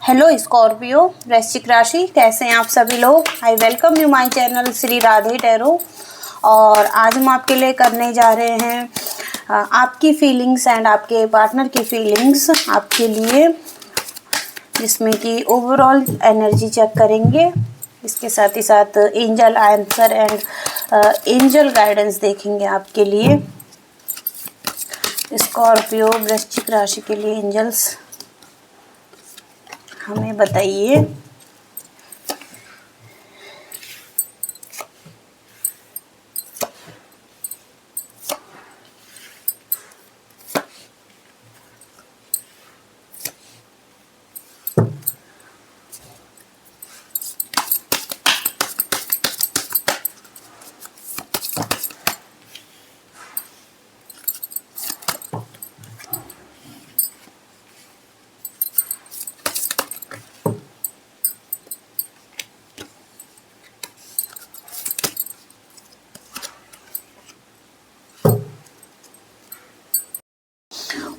Hello Scorpio वृश्चिक राशि, कैसे हैं आप सभी लोग। I welcome you my channel Shri Radhe tarot. और आज हम आपके लिए करने जा रहे हैं आपकी फीलिंग्स एंड आपके पार्टनर की फीलिंग्स आपके लिए, जिसमें कि ओवरऑल एनर्जी चेक करेंगे। इसके साथ ही साथ angel answer and angel guidance देखेंगे आपके लिए। स्कॉर्पियो वृश्चिक राशि के लिए एंजल्स हमें बताइए।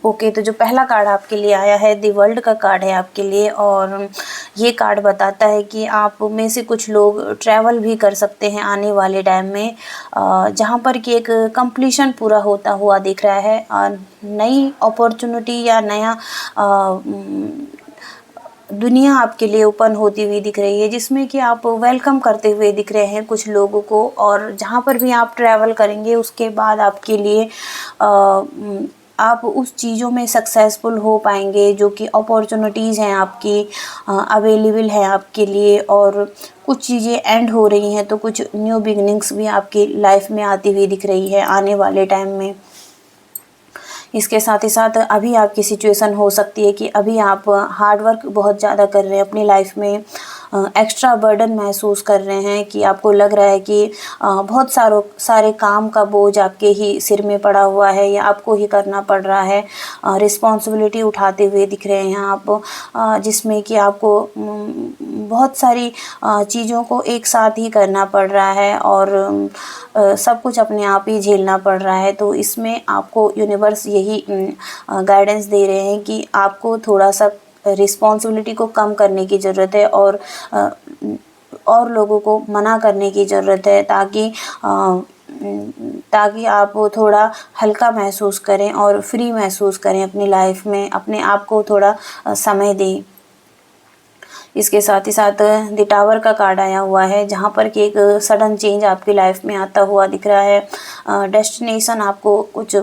ओके, तो जो पहला कार्ड आपके लिए आया है दी वर्ल्ड का कार्ड है आपके लिए। और ये कार्ड बताता है कि आप में से कुछ लोग ट्रैवल भी कर सकते हैं आने वाले टाइम में, जहाँ पर कि एक कंप्लीशन पूरा होता हुआ दिख रहा है। नई अपॉर्चुनिटी या नया दुनिया आपके लिए ओपन होती हुई दिख रही है, जिसमें कि आप वेलकम करते हुए दिख रहे हैं कुछ लोगों को। और जहाँ पर भी आप ट्रैवल करेंगे उसके बाद आपके लिए आप उस चीज़ों में सक्सेसफुल हो पाएंगे जो कि अपॉर्चुनिटीज़ हैं आपकी अवेलेबल है आपके लिए। और कुछ चीज़ें एंड हो रही हैं तो कुछ न्यू बिगनिंग्स भी आपकी लाइफ में आती हुई दिख रही है आने वाले टाइम में। इसके साथ ही साथ अभी आपकी सिचुएशन हो सकती है कि अभी आप हार्ड वर्क बहुत ज़्यादा कर रहे हैं अपनी लाइफ में, एक्स्ट्रा बर्डन महसूस कर रहे हैं कि आपको लग रहा है कि बहुत सारे काम का बोझ आपके ही सिर में पड़ा हुआ है या आपको ही करना पड़ रहा है। रिस्पॉन्सिबिलिटी उठाते हुए दिख रहे हैं आप, जिसमें कि आपको बहुत सारी चीज़ों को एक साथ ही करना पड़ रहा है और सब कुछ अपने आप ही झेलना पड़ रहा है। तो इसमें आपको यूनिवर्स यही गाइडेंस दे रहे हैं कि आपको थोड़ा सा रिस्पॉन्सिबिलिटी को कम करने की ज़रूरत है और लोगों को मना करने की ज़रूरत है, ताकि आप थोड़ा हल्का महसूस करें और फ्री महसूस करें अपनी लाइफ में, अपने आप को थोड़ा समय दें। इसके साथ ही साथ द टावर का कार्ड आया हुआ है, जहाँ पर कि एक सडन चेंज आपकी लाइफ में आता हुआ दिख रहा है। डेस्टिनेशन आपको कुछ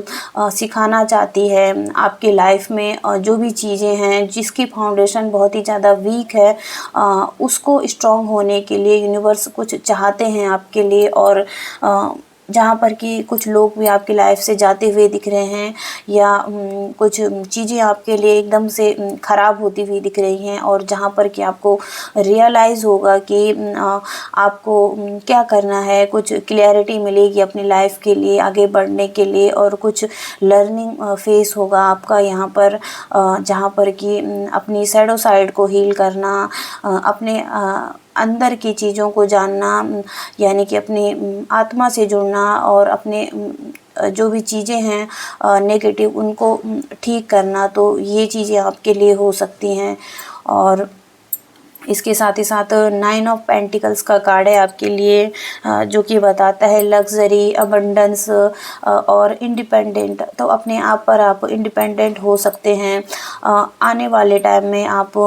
सिखाना चाहती है आपकी लाइफ में। जो भी चीज़ें हैं जिसकी फाउंडेशन बहुत ही ज़्यादा वीक है, उसको स्ट्रॉन्ग होने के लिए यूनिवर्स कुछ चाहते हैं आपके लिए। और जहाँ पर कि कुछ लोग भी आपकी लाइफ से जाते हुए दिख रहे हैं या कुछ चीज़ें आपके लिए एकदम से ख़राब होती हुई दिख रही हैं, और जहाँ पर कि आपको रियलाइज़ होगा कि आपको क्या करना है, कुछ क्लैरिटी मिलेगी अपनी लाइफ के लिए आगे बढ़ने के लिए। और कुछ लर्निंग फेस होगा आपका यहाँ पर, जहाँ पर कि अपनी शैडो साइड को हील करना, अपने अंदर की चीज़ों को जानना, यानी कि अपनी आत्मा से जुड़ना और अपने जो भी चीज़ें हैं नेगेटिव उनको ठीक करना। तो ये चीज़ें आपके लिए हो सकती हैं। और इसके साथ ही साथ 9 ऑफ पेंटिकल्स का कार्ड है आपके लिए, जो कि बताता है लग्जरी, अबंडेंस और इंडिपेंडेंट। तो अपने आप पर आप इंडिपेंडेंट हो सकते हैं। आने वाले टाइम में आप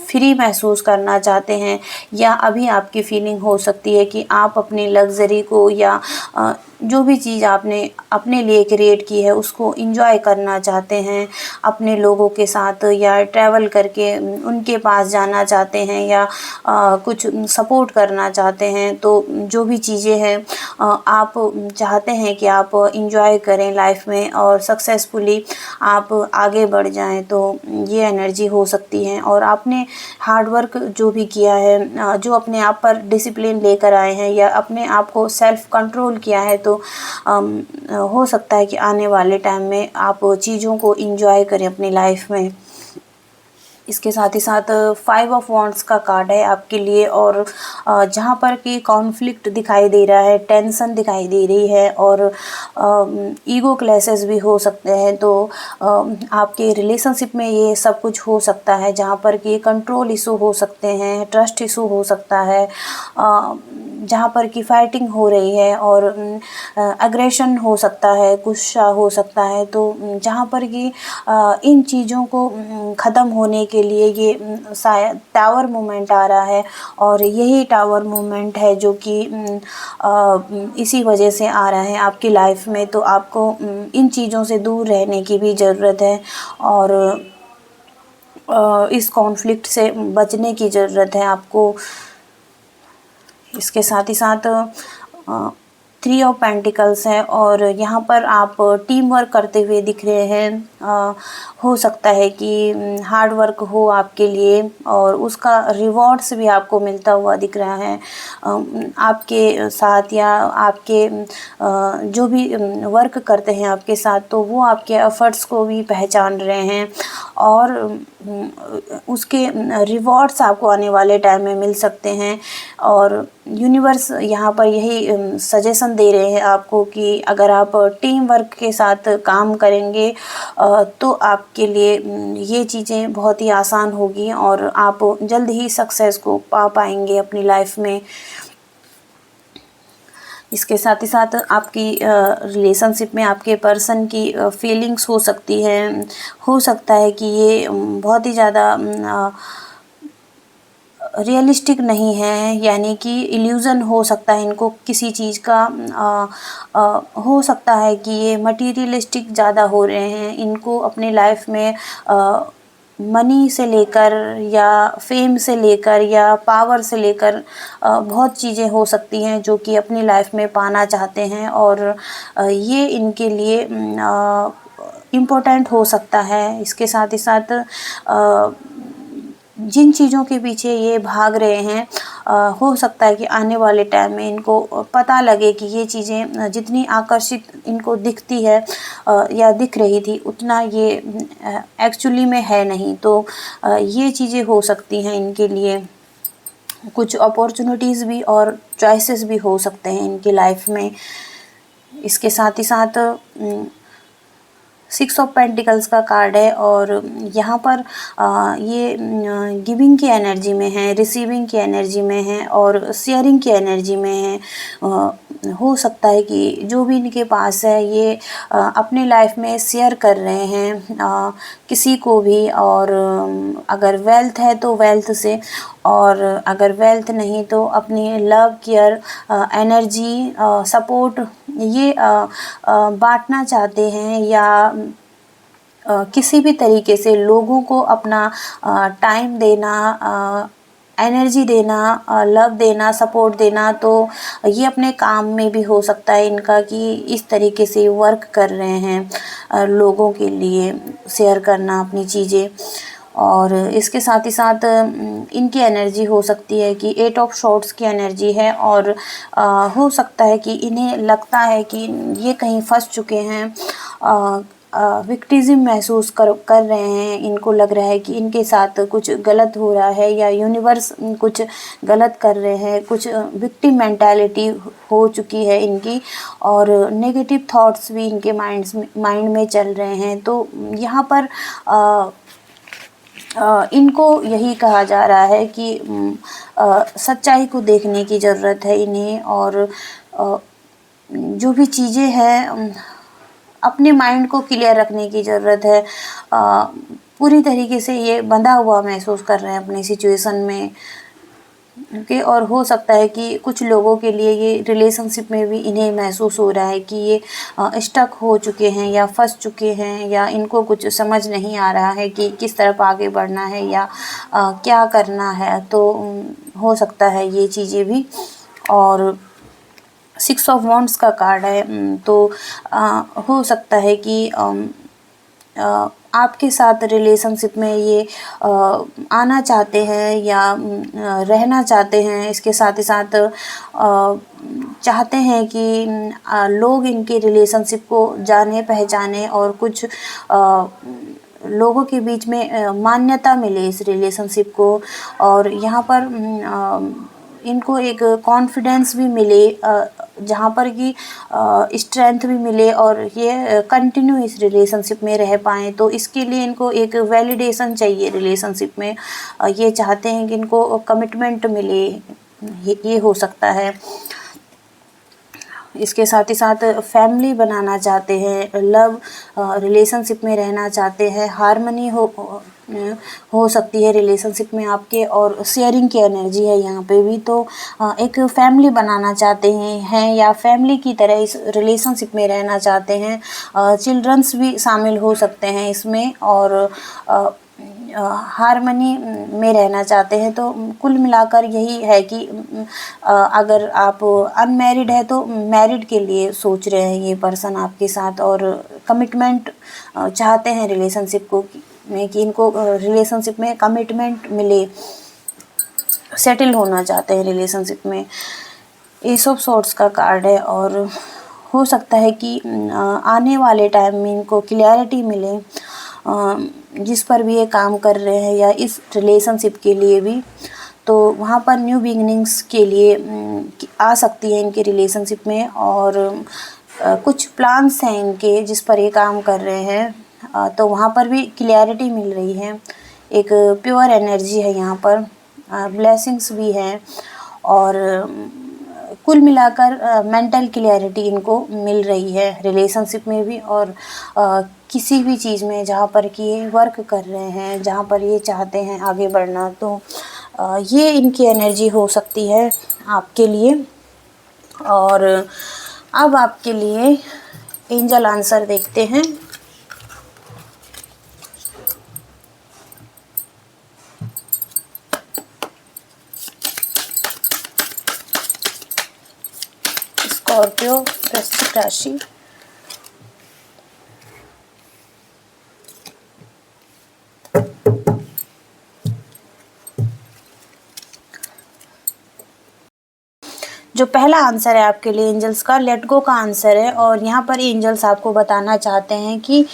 फ्री महसूस करना चाहते हैं, या अभी आपकी फीलिंग हो सकती है कि आप अपनी लग्जरी को या जो भी चीज़ आपने अपने लिए क्रिएट की है उसको एंजॉय करना चाहते हैं अपने लोगों के साथ, या ट्रैवल करके उनके पास जाना चाहते हैं, या कुछ सपोर्ट करना चाहते हैं। तो जो भी चीज़ें हैं आप चाहते हैं कि आप एंजॉय करें लाइफ में और सक्सेसफुली आप आगे बढ़ जाएं, तो ये एनर्जी हो सकती है। और आपने हार्ड वर्क जो भी किया है, जो अपने आप पर डिसिप्लिन लेकर आए हैं या अपने आप को सेल्फ कंट्रोल किया है, तो हो सकता है कि आने वाले टाइम में आप चीज़ों को एंजॉय करें अपनी लाइफ में। इसके साथ ही साथ 5 ऑफ वॉन्ड्स का कार्ड है आपके लिए, और जहाँ पर कि कॉन्फ्लिक्ट दिखाई दे रहा है, टेंशन दिखाई दे रही है, और ईगो क्लैशेस भी हो सकते हैं। तो आपके रिलेशनशिप में ये सब कुछ हो सकता है, जहाँ पर कि कंट्रोल इशू हो सकते हैं, ट्रस्ट इशू हो सकता है, जहाँ पर कि फाइटिंग हो रही है, और एग्रेशन हो सकता है, गुस्सा हो सकता है। तो जहाँ पर कि इन चीज़ों को ख़त्म होने के लिए ये शायद टावर मूवमेंट आ रहा है, और यही टावर मूवमेंट है जो कि इसी वजह से आ रहा है आपकी लाइफ में। तो आपको इन चीज़ों से दूर रहने की भी ज़रूरत है, और इस कॉन्फ्लिक्ट से बचने की ज़रूरत है आपको। इसके साथ ही साथ 3 ऑफ पेंटिकल्स है, और यहाँ पर आप टीम वर्क करते हुए दिख रहे हैं। हो सकता है कि हार्ड वर्क हो आपके लिए, और उसका रिवॉर्ड्स भी आपको मिलता हुआ दिख रहा है आपके साथ, या आपके जो भी वर्क करते हैं आपके साथ, तो वो आपके एफर्ट्स को भी पहचान रहे हैं, और उसके रिवॉर्ड्स आपको आने वाले टाइम में मिल सकते हैं। और यूनिवर्स यहाँ पर यही सजेशन दे रहे हैं आपको कि अगर आप टीम वर्क के साथ काम करेंगे तो आपके लिए ये चीज़ें बहुत ही आसान होगी, और आप जल्द ही सक्सेस को पा पाएंगे अपनी लाइफ में। इसके साथ ही साथ आपकी रिलेशनशिप में आपके पर्सन की फीलिंग्स हो सकती है। हो सकता है कि ये बहुत ही ज़्यादा रियलिस्टिक नहीं है, यानी कि इल्यूज़न हो सकता है इनको किसी चीज़ का। हो सकता है कि ये मटीरियलिस्टिक ज़्यादा हो रहे हैं, इनको अपने लाइफ में मनी से लेकर, या फेम से लेकर, या पावर से लेकर बहुत चीज़ें हो सकती हैं जो कि अपनी लाइफ में पाना चाहते हैं, और ये इनके लिए इम्पोर्टेंट हो सकता है। इसके साथ ही साथ जिन चीज़ों के पीछे ये भाग रहे हैं, हो सकता है कि आने वाले टाइम में इनको पता लगे कि ये चीज़ें जितनी आकर्षित इनको दिखती है या दिख रही थी, उतना ये एक्चुअली में है नहीं। तो ये चीज़ें हो सकती हैं इनके लिए। कुछ अपॉर्चुनिटीज़ भी और चॉइसेस भी हो सकते हैं इनकी लाइफ में। इसके साथ ही साथ 6 ऑफ पेंटिकल्स का कार्ड है, और यहाँ पर ये गिविंग की एनर्जी में है, रिसीविंग की एनर्जी में है, और शेयरिंग की एनर्जी में है। हो सकता है कि जो भी इनके पास है ये अपने लाइफ में शेयर कर रहे हैं किसी को भी, और अगर वेल्थ है तो वेल्थ से, और अगर वेल्थ नहीं तो अपनी लव, केयर, एनर्जी, सपोर्ट ये बांटना चाहते हैं, या किसी भी तरीके से लोगों को अपना टाइम देना, एनर्जी देना, लव देना, सपोर्ट देना। तो ये अपने काम में भी हो सकता है इनका कि इस तरीके से वर्क कर रहे हैं लोगों के लिए, शेयर करना अपनी चीज़ें। और इसके साथ ही साथ इनकी एनर्जी हो सकती है कि 8 ऑफ शॉर्ट्स की एनर्जी है, और हो सकता है कि इन्हें लगता है कि ये कहीं फंस चुके हैं, विक्टिज़म महसूस कर रहे हैं। इनको लग रहा है कि इनके साथ कुछ गलत हो रहा है, या यूनिवर्स कुछ गलत कर रहे हैं, कुछ विक्टिम मेंटालिटी हो चुकी है इनकी, और नेगेटिव थॉट्स भी इनके माइंड में चल रहे हैं। तो यहाँ पर इनको यही कहा जा रहा है कि सच्चाई को देखने की ज़रूरत है इन्हें, और जो भी चीज़ें हैं अपने माइंड को क्लियर रखने की ज़रूरत है। पूरी तरीके से ये बंधा हुआ महसूस कर रहे हैं अपनी सिचुएशन में, ओके। और हो सकता है कि कुछ लोगों के लिए ये रिलेशनशिप में भी इन्हें महसूस हो रहा है कि ये स्टक हो चुके हैं, या फंस चुके हैं, या इनको कुछ समझ नहीं आ रहा है कि किस तरफ आगे बढ़ना है, या क्या करना है। तो हो सकता है ये चीज़ें भी। और 6 ऑफ वॉन्ड्स का कार्ड है, तो हो सकता है कि आपके साथ रिलेशनशिप में ये आना चाहते हैं, या रहना चाहते हैं। इसके साथ ही साथ चाहते हैं कि लोग इनके रिलेशनशिप को जाने पहचाने, और कुछ लोगों के बीच में मान्यता मिले इस रिलेशनशिप को, और यहाँ पर इनको एक कॉन्फिडेंस भी मिले, जहाँ पर कि स्ट्रेंथ भी मिले, और ये कंटिन्यू इस रिलेशनशिप में रह पाएँ। तो इसके लिए इनको एक वैलिडेशन चाहिए रिलेशनशिप में। ये चाहते हैं कि इनको कमिटमेंट मिले, ये हो सकता है। इसके साथ ही साथ फैमिली बनाना चाहते हैं, लव रिलेशनशिप में रहना चाहते हैं, हार्मनी हो सकती है रिलेशनशिप में आपके, और शेयरिंग की एनर्जी है यहाँ पे भी। तो एक फैमिली बनाना चाहते हैं या फैमिली की तरह इस रिलेशनशिप में रहना चाहते हैं। चिल्ड्रंस भी शामिल हो सकते हैं इसमें, और हार्मनी में रहना चाहते हैं। तो कुल मिलाकर यही है कि अगर आप अनमैरिड है तो मैरिड के लिए सोच रहे हैं ये पर्सन आपके साथ, और कमिटमेंट चाहते हैं रिलेशनशिप में, कि इनको रिलेशनशिप में कमिटमेंट मिले, सेटल होना चाहते हैं रिलेशनशिप में। एस ऑफ सोर्ड्स का कार्ड है, और हो सकता है कि आने वाले टाइम में इनको क्लैरिटी मिले, जिस पर भी ये काम कर रहे हैं या इस रिलेशनशिप के लिए भी। तो वहाँ पर न्यू बिगिनिंग्स के लिए आ सकती है इनके रिलेशनशिप में, और कुछ प्लान्स हैं इनके जिस पर ये काम कर रहे हैं। तो वहाँ पर भी क्लैरिटी मिल रही है, एक प्योर एनर्जी है यहाँ पर, ब्लेसिंग्स भी हैं, और कुल मिलाकर मेंटल क्लैरिटी इनको मिल रही है रिलेशनशिप में भी, और किसी भी चीज़ में जहाँ पर कि ये वर्क कर रहे हैं, जहाँ पर ये चाहते हैं आगे बढ़ना। तो ये इनकी एनर्जी हो सकती है आपके लिए। और अब आपके लिए एंजल आंसर देखते हैं। स्कॉर्पियो, वृश्चिक राशि, जो पहला आंसर है आपके लिए एंजल्स का, लेट गो का आंसर है। और यहाँ पर एंजल्स आपको बताना चाहते हैं कि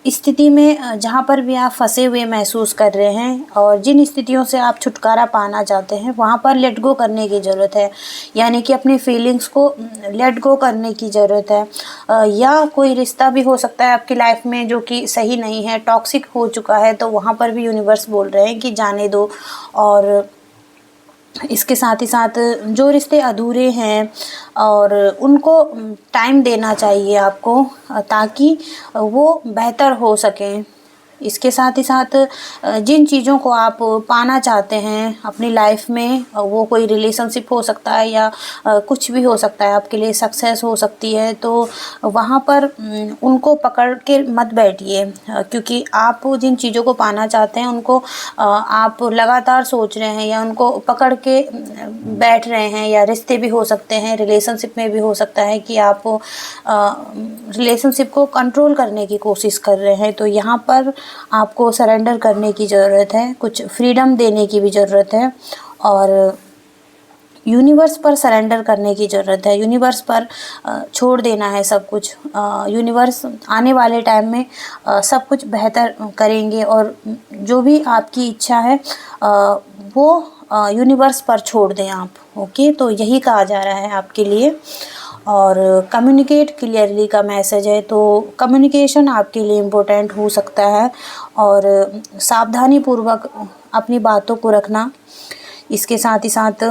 स्थिति में जहाँ पर भी आप फंसे हुए महसूस कर रहे हैं, और जिन स्थितियों से आप छुटकारा पाना चाहते हैं, वहाँ पर लेट गो करने की ज़रूरत है। यानी कि अपनी फीलिंग्स को लेट गो करने की ज़रूरत है। या कोई रिश्ता भी हो सकता है आपकी लाइफ में जो कि सही नहीं है, टॉक्सिक हो चुका है, तो वहाँ पर भी यूनिवर्स बोल रहे हैं कि जाने दो। और इसके साथ ही साथ जो रिश्ते अधूरे हैं, और उनको टाइम देना चाहिए आपको, ताकि वो बेहतर हो सकें। इसके साथ ही साथ जिन चीज़ों को आप पाना चाहते हैं अपनी लाइफ में, वो कोई रिलेशनशिप हो सकता है या कुछ भी हो सकता है, आपके लिए सक्सेस हो सकती है। तो वहाँ पर उनको पकड़ के मत बैठिए, क्योंकि आप जिन चीज़ों को पाना चाहते हैं उनको आप लगातार सोच रहे हैं या उनको पकड़ के बैठ रहे हैं, या रिश्ते भी हो सकते हैं, रिलेशनशिप में भी हो सकता है कि आप रिलेशनशिप को कंट्रोल करने की कोशिश कर रहे हैं। तो यहाँ पर आपको सरेंडर करने की ज़रूरत है, कुछ फ्रीडम देने की भी ज़रूरत है, और यूनिवर्स पर सरेंडर करने की ज़रूरत है। यूनिवर्स पर छोड़ देना है सब कुछ। यूनिवर्स आने वाले टाइम में सब कुछ बेहतर करेंगे, और जो भी आपकी इच्छा है वो यूनिवर्स पर छोड़ दें आप। ओके, तो यही कहा जा रहा है आपके लिए। और कम्युनिकेट क्लियरली का मैसेज है, तो कम्युनिकेशन आपके लिए इम्पोर्टेंट हो सकता है, और सावधानी पूर्वक अपनी बातों को रखना। इसके साथ ही साथ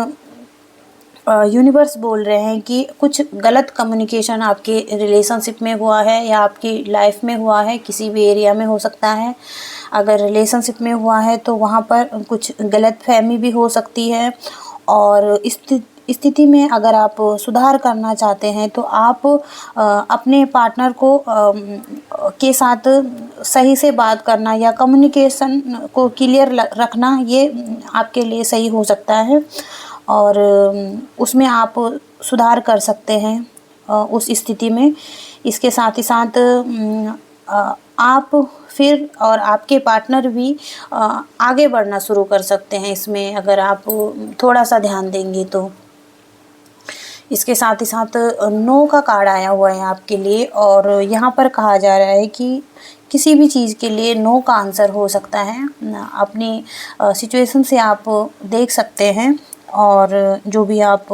यूनिवर्स बोल रहे हैं कि कुछ गलत कम्युनिकेशन आपके रिलेशनशिप में हुआ है या आपकी लाइफ में हुआ है, किसी भी एरिया में हो सकता है। अगर रिलेशनशिप में हुआ है तो वहाँ पर कुछ गलतफहमी भी हो सकती है, और स्थिति में अगर आप सुधार करना चाहते हैं तो आप अपने पार्टनर को के साथ सही से बात करना या कम्युनिकेशन को क्लियर रखना, ये आपके लिए सही हो सकता है, और उसमें आप सुधार कर सकते हैं उस स्थिति में। इसके साथ ही साथ आप फिर और आपके पार्टनर भी आगे बढ़ना शुरू कर सकते हैं इसमें, अगर आप थोड़ा सा ध्यान देंगे तो। इसके साथ ही साथ नो का कार्ड आया हुआ है आपके लिए, और यहाँ पर कहा जा रहा है कि किसी भी चीज़ के लिए नो का आंसर हो सकता है। अपनी सिचुएशन से आप देख सकते हैं और जो भी आप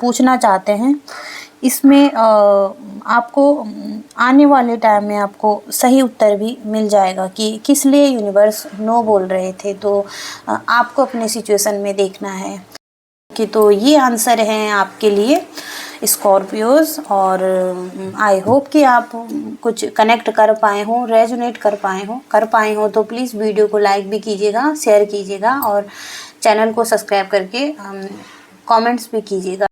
पूछना चाहते हैं इसमें आपको आने वाले टाइम में आपको सही उत्तर भी मिल जाएगा कि किस लिए यूनिवर्स नो बोल रहे थे। तो आपको अपने सिचुएशन में देखना है कि तो ये आंसर हैं आपके लिए स्कॉर्पियोज़। और आई होप कि आप कुछ कनेक्ट कर पाए हों, रेजोनेट कर पाए हों तो प्लीज़ वीडियो को लाइक भी कीजिएगा, शेयर कीजिएगा और चैनल को सब्सक्राइब करके कमेंट्स भी कीजिएगा।